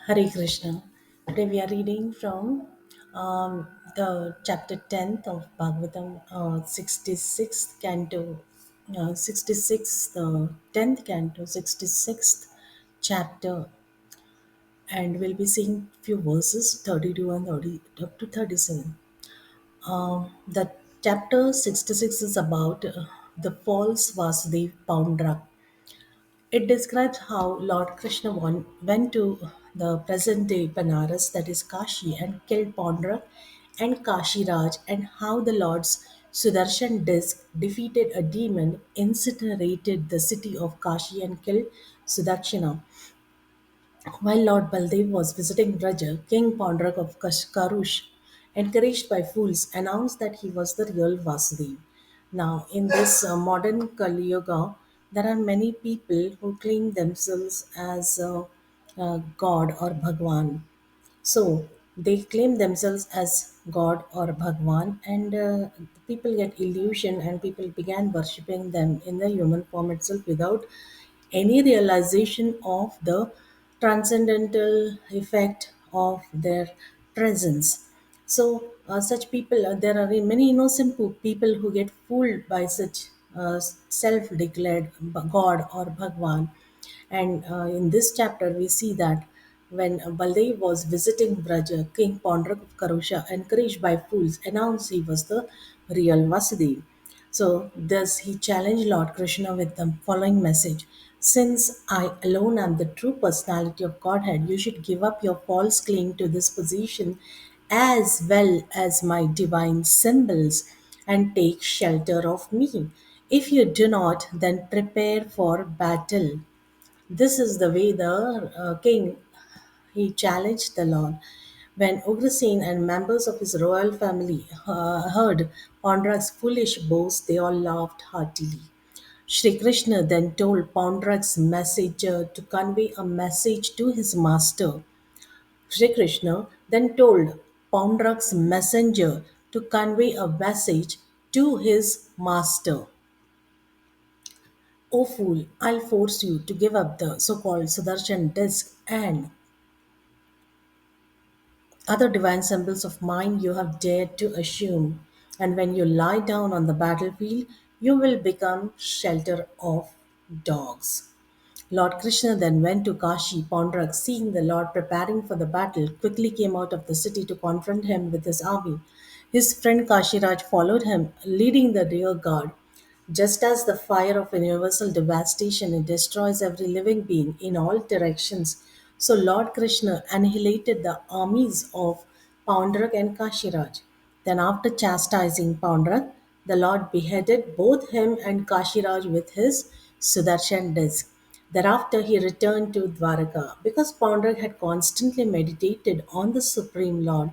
Hare Krishna. Today we are reading from the chapter 10th of Bhagavatam, 66th canto, 66th, 10th canto, 66th chapter, and we'll be seeing few verses 32 and 30 up to 37. The chapter 66 is about the false Vasudev Poundra. It describes how Lord Krishna went to the present day Banaras, that is Kashi, and killed Pandra and Kashi Raj, and how the Lord's Sudarshan disc defeated a demon, incinerated the city of Kashi, and killed Sudakshina. While Lord Baldev was visiting Braja, King Pandrak of Karush, encouraged by fools, announced that he was the real Vasudev. Now, in this modern Kali Yuga, there are many people who claim themselves as God or Bhagwan. So they claim themselves as God or Bhagwan, and people get illusion, and people began worshipping them in the human form itself without any realization of the transcendental effect of their presence. So, such people, there are many innocent people who get fooled by such self declared God or Bhagwan. And in this chapter, we see that when Baldev was visiting Braja, King Pandrak of Karusha, encouraged by fools, announced he was the real Vasudev. So, thus he challenged Lord Krishna with the following message: since I alone am the true personality of Godhead, you should give up your false claim to this position as well as my divine symbols and take shelter of me. If you do not, then prepare for battle. This is the way the king he challenged the Lord. When Ugrasen and members of his royal family heard Pandrak's foolish boast, they all laughed heartily. Shri Krishna then told Pandrak's messenger to convey a message to his master. Shri Krishna then told Pandrak's messenger to convey a message to his master. O fool, I'll force you to give up the so called Sudarshan disc and other divine symbols of mine you have dared to assume. And when you lie down on the battlefield, you will become shelter of dogs. Lord Krishna then went to Kashi. Pandrak, seeing the Lord preparing for the battle, quickly came out of the city to confront him with his army. His friend Kashiraj followed him, leading the rear guard. Just as the fire of universal devastation it destroys every living being in all directions, so Lord Krishna annihilated the armies of Pandrak and Kashiraj. Then, after chastising Pandrak, the Lord beheaded both him and Kashiraj with his Sudarshan disc. Thereafter, he returned to Dwaraka because Pandrak had constantly meditated on the Supreme Lord.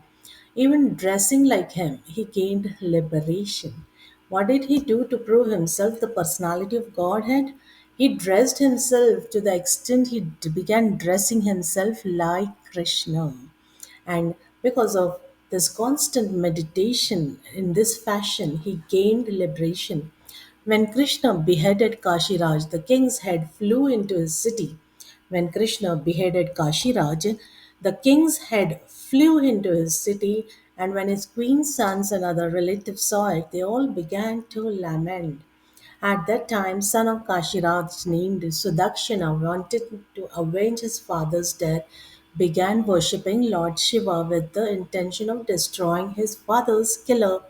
Even dressing like him, he gained liberation. What did he do to prove himself the personality of Godhead? He dressed himself to the extent began dressing himself like Krishna. And because of this constant meditation in this fashion, he gained liberation. When Krishna beheaded Kashiraj, the king's head flew into his city. When Krishna beheaded Kashiraj, the king's head flew into his city, and when his queen's sons and other relatives saw it, they all began to lament. At that time, son of Kashiraj named Sudakshina wanted to avenge his father's death, began worshipping Lord Shiva with the intention of destroying his father's killer.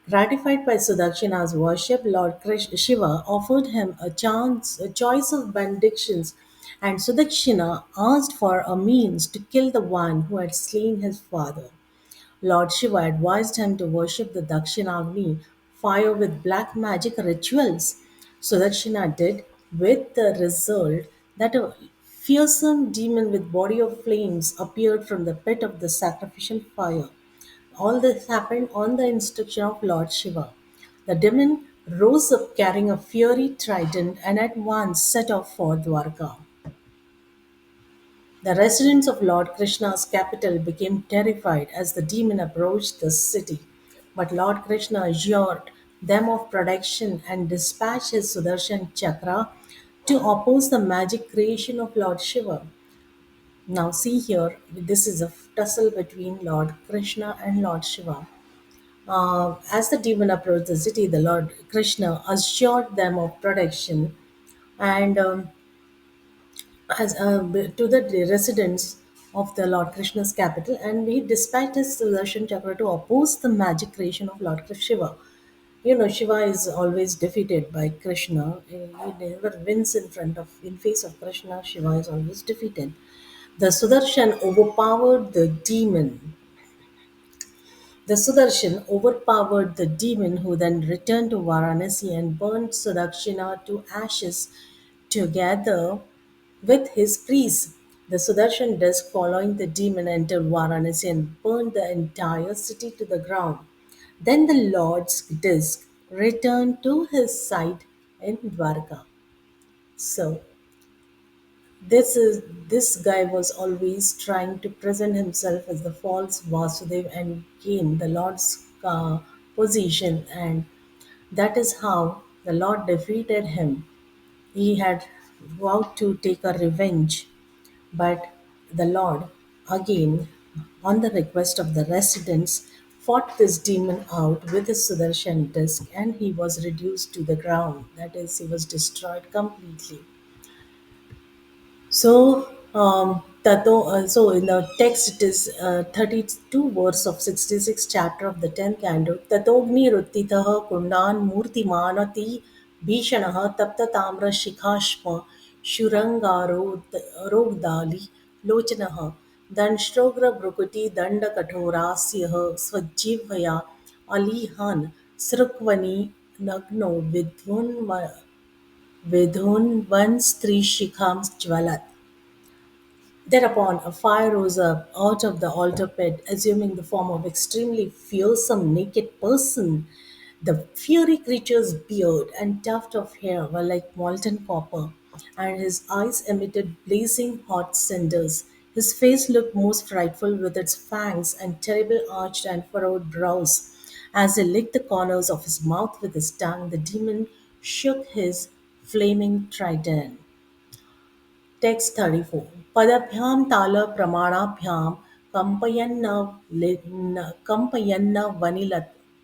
Gratified by Sudakshina's worship, Lord Shiva offered him a choice of benedictions, and Sudakshina asked for a means to kill the one who had slain his father. Lord Shiva advised him to worship the Dakshinagni, fire with black magic rituals. Sudakshina did, with the result that a fearsome demon with body of flames appeared from the pit of the sacrificial fire. All this happened on the instruction of Lord Shiva. The demon rose up carrying a fiery trident and at once set off for Dwarka. The residents of Lord Krishna's capital became terrified as the demon approached the city. But Lord Krishna assured them of protection and dispatched his Sudarshan Chakra to oppose the magic creation of Lord Shiva. Now, see here, this is a tussle between Lord Krishna and Lord Shiva. As the demon approached the city, the Lord Krishna assured them of protection and to the residents of the Lord Krishna's capital, and he dispatched his Sudarshan Chakra to oppose the magic creation of Lord Shiva. You know, Shiva is always defeated by Krishna. He never wins in face of Krishna. Shiva is always defeated. The Sudarshan overpowered the demon. The Sudarshan overpowered the demon, who then returned to Varanasi and burned Sudakshina to ashes together with his priests. The Sudarshan disc, following the demon, entered Varanasi and burned the entire city to the ground. Then the Lord's disc returned to his site in Dwarka. So this guy was always trying to present himself as the false Vasudev and gain the Lord's position, and that is how the Lord defeated him. He had vowed to take a revenge, but the Lord, again, on the request of the residents, fought this demon out with his Sudarshan disc, and he was reduced to the ground. That is, he was destroyed completely. So in the text it is 32 verse of 66th chapter of the 10th canto. Tatogni ruttitah kundan murtimanati bhishanah tapta tamra shikhashma shurangaro rogdali lochanah danshrogra brukuti danda kathorasya swajivaya alihan srukvani nagno vidhun स्त्री शिखां ज्वलत्. Thereupon a fire rose up out of the altar pit, assuming the form of extremely fearsome naked person. The fiery creature's beard and tuft of hair were like molten copper, and his eyes emitted blazing hot cinders. His face looked most frightful with its fangs and terrible arched and furrowed brows. As he licked the corners of his mouth with his tongue, the demon shook his flaming trident. Text 34. Padabhyam tala pramanaabhyam kampayanna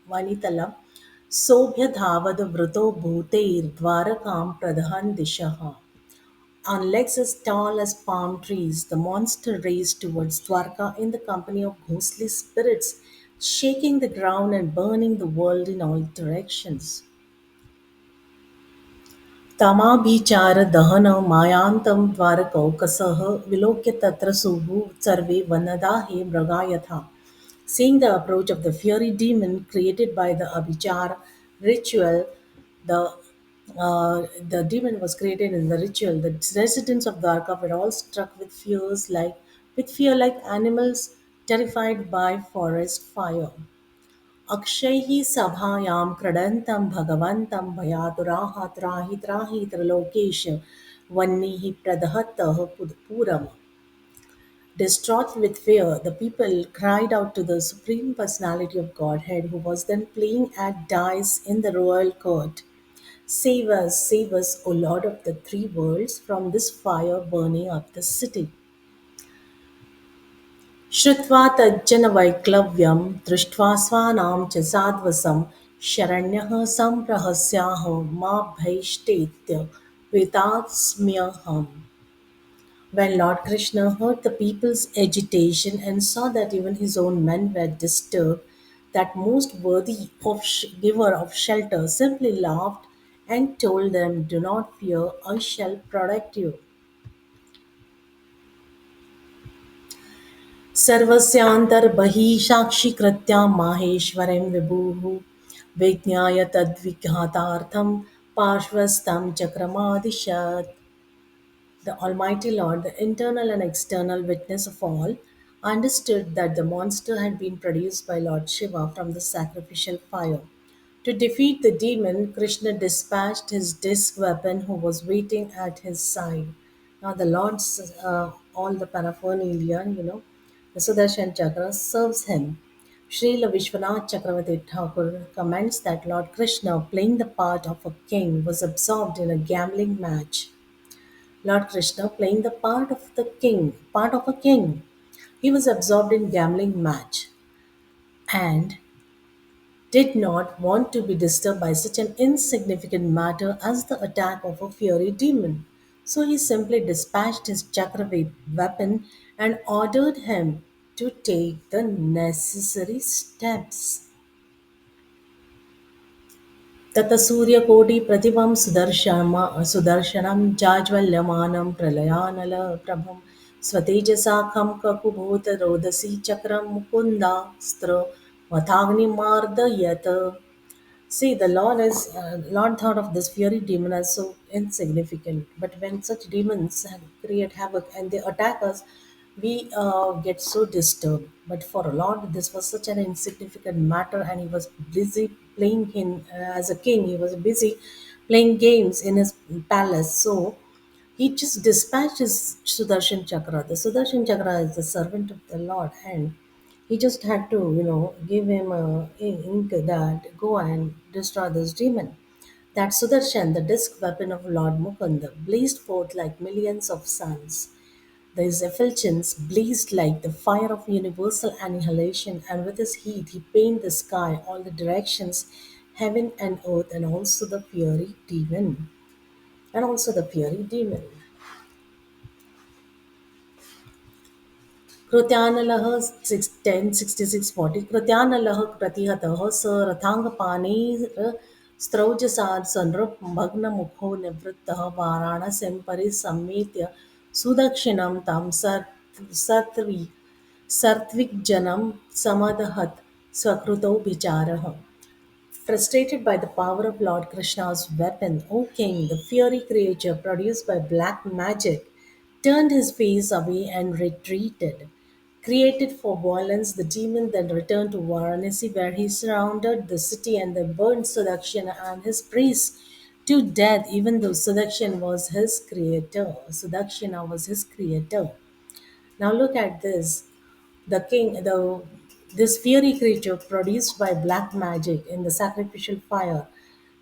vanitalam sobhyadhavad vruto bhuter dvarakam pradhan dishaha. On legs as tall as palm trees, the monster raced towards Dwarka in the company of ghostly spirits, shaking the ground and burning the world in all directions. तमाभिचारदहनमायान्तं द्वारकौकसः विलोक्य तत्र सुभु सर्वे वनदाहे मृगा यथा. Seeing the approach of the fiery demon created by the Abhichar ritual, the the demon was created in the ritual. The residents of Dwarka were all struck with fear like animals terrified by forest fire. अक्षैः सभायां क्रीडन्तं भगवन्तं भयातुराः त्राहि त्राहि Trilokesh वह्निः प्रदहतः पुरम्. Distraught with fear, the people cried out to the Supreme Personality of Godhead, who was then playing at dice in the royal court. Save us, O Lord of the three worlds, from this fire burning up the city. श्रुत्वा तज्जनवैक्लव्यं दृष्ट्वा स्वानां च साध्वसं शरण्यः सम्प्रहस्याः मा भैष्टेत्य वितात्स्म्यहम्. When Lord Krishna heard the people's agitation and saw that even his own men were disturbed, that most worthy of giver of shelter simply laughed and told them, "Do not fear, I shall protect you." सर्वस्यान्तर्बहिः साक्षीकृत्या माहेश्वरं विभुः विज्ञाय तद्विघातार्थं पार्श्वस्थं चक्रमादिशत्. The Almighty Lord, the internal and external witness of all, understood that the monster had been produced by Lord Shiva from the sacrificial fire. To defeat the demon, Krishna dispatched his disc weapon, who was waiting at his side. Now, the Lord's all the paraphernalia, the Sudarshan Chakra serves him. Srila Vishwanath Chakravarti Thakur comments that Lord Krishna, playing the part of a king, was absorbed in a gambling match. Lord Krishna playing the part of a king. He was absorbed in gambling match and did not want to be disturbed by such an insignificant matter as the attack of a fiery demon. So he simply dispatched his Chakravarti weapon and ordered him to take the necessary steps. ततः सूर्यकोटिप्रतिभं सुदर्शनं जाज्वल्यमानं प्रलयानलप्रभं स्वतेजसा खं ककुभूत रोदसी चक्रं मुकुन्दास्त्र वथाग्निमार्दयत्. See, the Lord thought of this fiery demon as so insignificant. But when such demons create havoc and they attack us, we get so disturbed. But for a Lord, this was such an insignificant matter, and he was busy playing as a king. He was busy playing games in his palace. So he just dispatched his Sudarshan Chakra. The Sudarshan Chakra is the servant of the Lord, and he just had to, give him a ink that go and destroy this demon. That Sudarshan, the disc weapon of Lord Mukunda, blazed forth like millions of suns. These effulgence blazed like the fire of universal annihilation, and with his heat he painted the sky, all the directions, heaven and earth, and also the fiery demon. And also the fiery demon. कृत्यानलः 106640 कृत्यानलः प्रतिहतः स रथाङ्गपाणैस्त्रौजसा संनृभग्नमुखो निवृत्तः वाराणसीं परिसमेत्य सुदक्षिणं तं सर्त्विग्जनं समदहत् स्वकृतौ विचारः. Frustrated by the power of Lord Krishna's weapon, O king, the fiery creature produced by black magic turned his face away and retreated. Created for violence, the demon then returned to Varanasi, where he surrounded the city and then burned Sudakshina and his priests to death, even though Sudakshina was his creator. Sudakshina was his creator. Now look at this. This fiery creature produced by black magic in the sacrificial fire.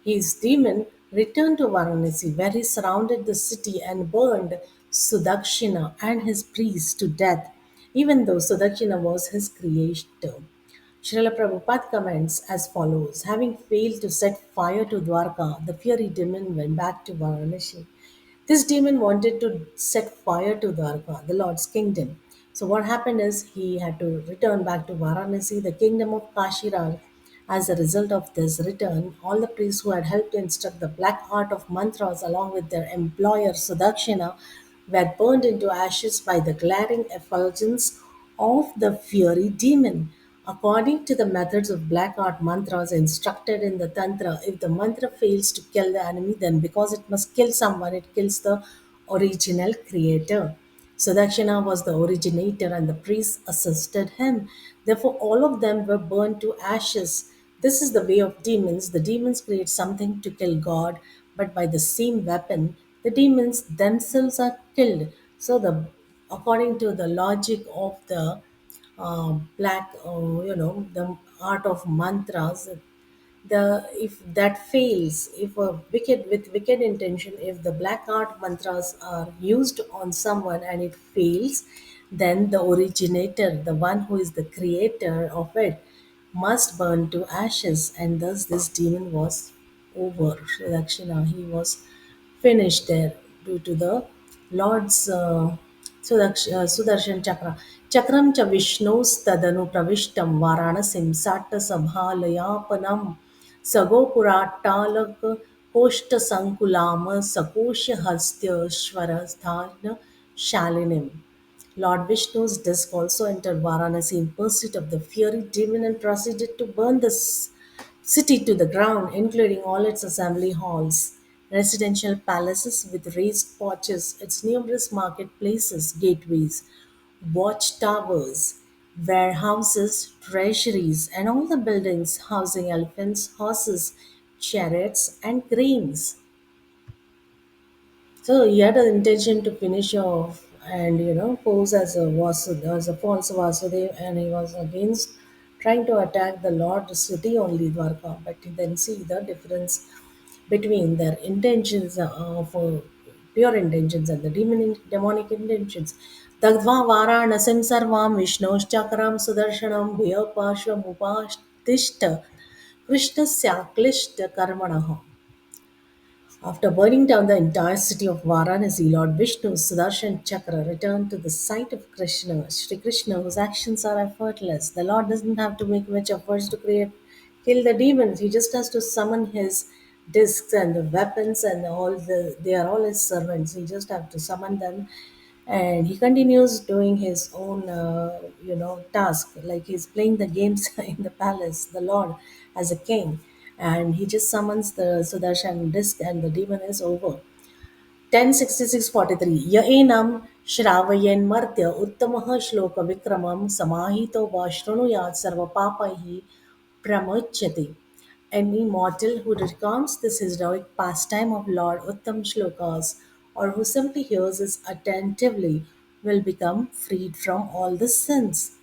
His demon returned to Varanasi, where he surrounded the city and burned Sudakshina and his priests to death, even though Sudakshina was his creator. Srila Prabhupada comments as follows: having failed to set fire to Dwarka, the fiery demon went back to Varanasi. This demon wanted to set fire to Dwarka, the Lord's kingdom. So what happened is he had to return back to Varanasi, the kingdom of Kashiraj. As a result of this return, all the priests who had helped instruct the black art of mantras along with their employer Sudakshina were burned into ashes by the glaring effulgence of the fiery demon. According to the methods of black art mantras instructed in the Tantra, if the mantra fails to kill the enemy, then because it must kill someone, it kills the original creator. Sudakshina was the originator and the priests assisted him. Therefore, all of them were burned to ashes. This is the way of demons. The demons create something to kill God, but by the same weapon, the demons themselves are killed. So, according to the logic of the the art of mantras, the if that fails, if a wicked with wicked intention, if the black art mantras are used on someone and it fails, then the originator, the one who is the creator of it, must burn to ashes, and thus this demon was over. Dakshina, he was finished there due to the Lord's Sudarshan Chakra. Chakram cha Vishnustadanu pravishtam Varanasim Satta Sabhalayapanam Sagopurattalak Koshta Sankulama Sakosha Hastya Shvarasthana Shalinim. Lord Vishnu's disc also entered Varanasi in pursuit of the fiery demon and proceeded to burn the city to the ground, including all its assembly halls, residential palaces with raised porches, its numerous marketplaces, gateways, watchtowers, warehouses, treasuries, and all the buildings housing elephants, horses, chariots, and cranes. So he had an intention to finish off and pose as as a false Vasudev, and he was against trying to attack the Lord city only Dwarka. But then see the difference between their intentions of pure intentions and the demonic intentions. Dagdva Varanasim Sarvam Vishnoschakram Sudarshanam Bhya Pashvam Upastishta Krishnasya Klishta Karmanaha. After burning down the entire city of Varanasi, Lord Vishnu's Sudarshan Chakra returned to the site of Krishna, Sri Krishna, whose actions are effortless. The Lord doesn't have to make much efforts to kill the demons. He just has to summon his discs and the weapons and they are all his servants. He just have to summon them, and he continues doing his own task, like he's playing the games in the palace, the Lord as a king, and he just summons the Sudarshan disc and the demon is over. 106643 Yaenam Shravayen Martya Uttamaha Shloka Vikramam Samahito Vashrunuyat Sarvapapaihi Pramuchyati. Any mortal who recounts this heroic pastime of Lord Uttam Shlokas or who simply hears it attentively will become freed from all the sins.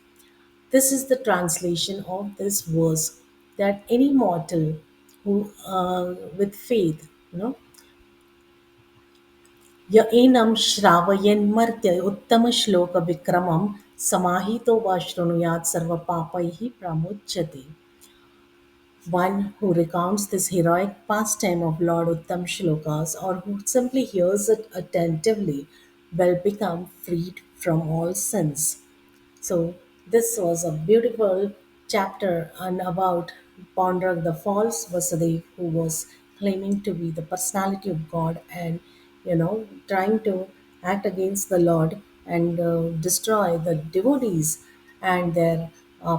This is the translation of this verse, that any mortal who, with faith, य एनं श्रावयन्मर्त्य उत्तमश्लोकविक्रमं समाहितो वा शृणुयात् सर्वपापैः प्रमुच्यते. One who recounts this heroic pastime of Lord Uttam shlokas or who simply hears it attentively will become freed from all sins. So, this was a beautiful chapter on about Pandrak, the false Vasudev, who was claiming to be the personality of God and trying to act against the Lord and destroy the devotees and their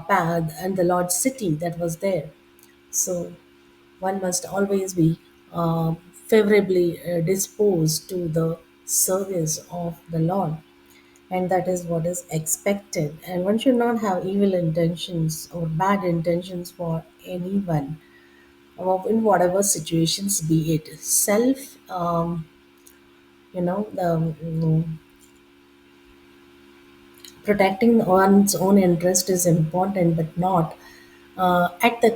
path and the Lord's city that was there. So one must always be favorably disposed to the service of the Lord, and that is what is expected. And one should not have evil intentions or bad intentions for anyone, in whatever situations be it. Self, protecting one's own interest is important, but not at the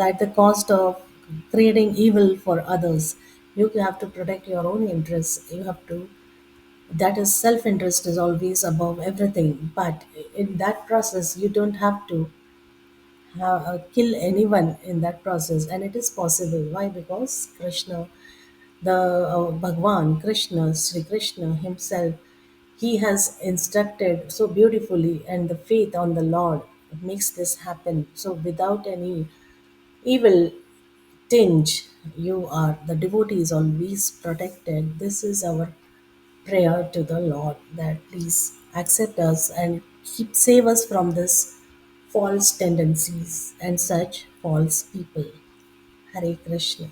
at the cost of creating evil for others. You have to protect your own interests. You have to, that is, self interest is always above everything, but in that process you don't have to kill anyone in that process, and it is possible. Why? Because Krishna, the Bhagwan Krishna, Sri Krishna himself, he has instructed so beautifully, and the faith on the Lord makes this happen. So without any evil tinge, you are, the devotee is always protected. This is our prayer to the Lord, that please accept us and keep save us from this false tendencies and such false people. Hare Krishna.